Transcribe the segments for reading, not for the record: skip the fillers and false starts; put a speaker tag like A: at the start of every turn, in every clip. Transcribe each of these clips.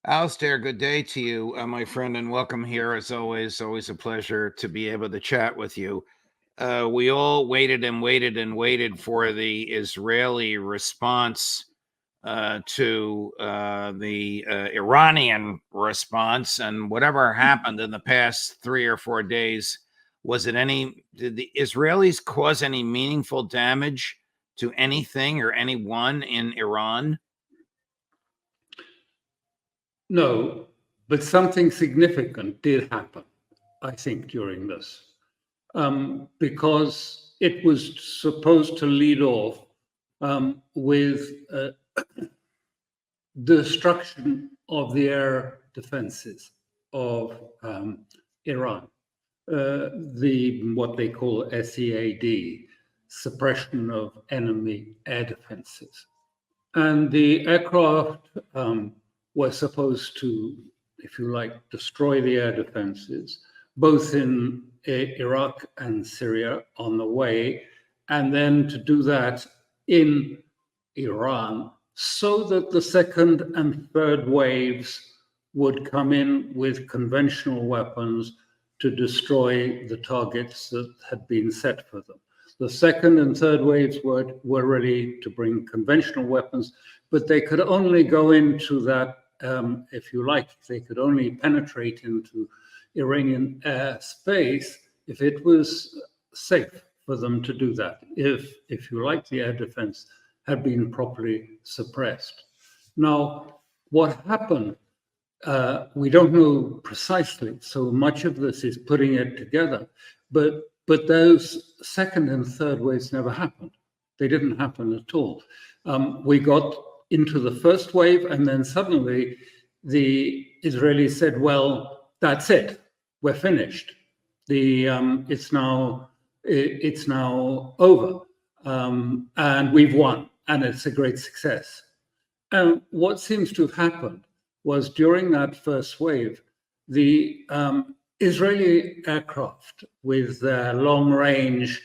A: Alistair, good day to you, my friend, and welcome here as always. Always a pleasure to be able to chat with you. We all waited and waited and waited for the Israeli response to the Iranian response, and whatever happened in the past 3 or 4 days, did the Israelis cause any meaningful damage to anything or anyone in Iran?
B: No, but something significant did happen, I think, during this, because it was supposed to lead off with destruction of the air defenses of Iran, what they call SEAD, suppression of enemy air defenses. And the aircraft were supposed to, if you like, destroy the air defenses, both in Iraq and Syria on the way, and then to do that in Iran so that the second and third waves would come in with conventional weapons to destroy the targets that had been set for them. The second and third waves were ready to bring conventional weapons, but they could only go into that, if you like, they could only penetrate into Iranian airspace if it was safe for them to do that, if you like, the air defense had been properly suppressed. Now, what happened, we don't know precisely, so much of this is putting it together, but those second and third waves never happened. They didn't happen at all. We got into the first wave, and then suddenly the Israelis said, well, that's it, we're finished. It's now over, and we've won, and it's a great success. And what seems to have happened was during that first wave, the Israeli aircraft with their long-range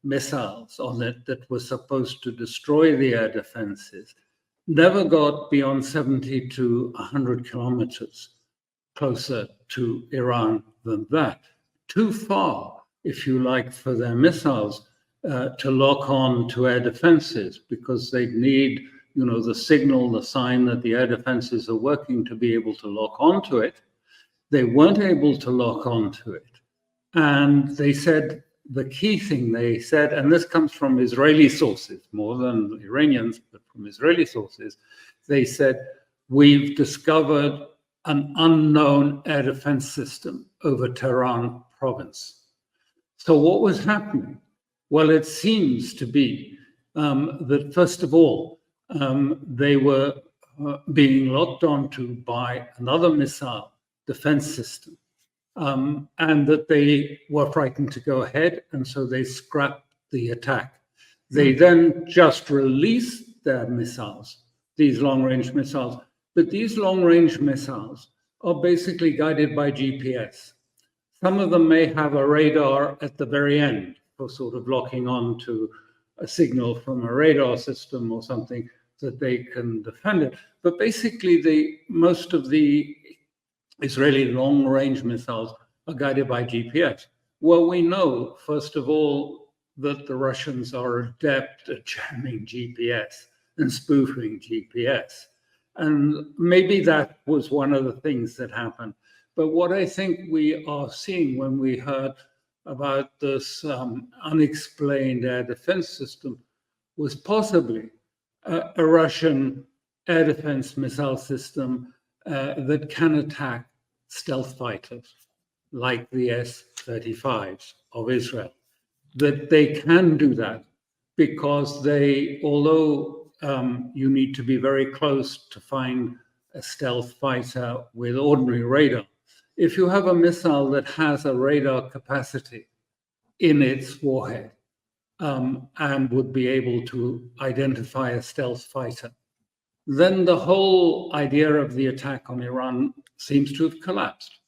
B: missiles on it that were supposed to destroy the air defenses never got beyond 70 to 100 kilometers closer to Iran than that. Too far, if you like, for their missiles to lock on to air defenses, because they'd need, the signal, the sign that the air defenses are working to be able to lock onto it. They weren't able to lock onto it. And they said, the key thing they said, and this comes from Israeli sources, more than Iranians, but from Israeli sources, they said, we've discovered an unknown air defense system over Tehran province. So what was happening? Well, it seems to be that, first of all, they were being locked onto by another missile defense system, and that they were frightened to go ahead, and so they scrapped the attack. They then just released their missiles, these long-range missiles, but these long-range missiles are basically guided by GPS. Some of them may have a radar at the very end for sort of locking on to a signal from a radar system or something that they can defend it. But basically, most of the Israeli long-range missiles are guided by GPS. Well, we know, first of all, that the Russians are adept at jamming GPS and spoofing GPS. And maybe that was one of the things that happened. But what I think we are seeing when we heard about this unexplained air defense system was possibly a Russian air defense missile system that can attack stealth fighters like the S-35s of Israel. That they can do that because although you need to be very close to find a stealth fighter with ordinary radar, if you have a missile that has a radar capacity in its warhead and would be able to identify a stealth fighter, then the whole idea of the attack on Iran seems to have collapsed.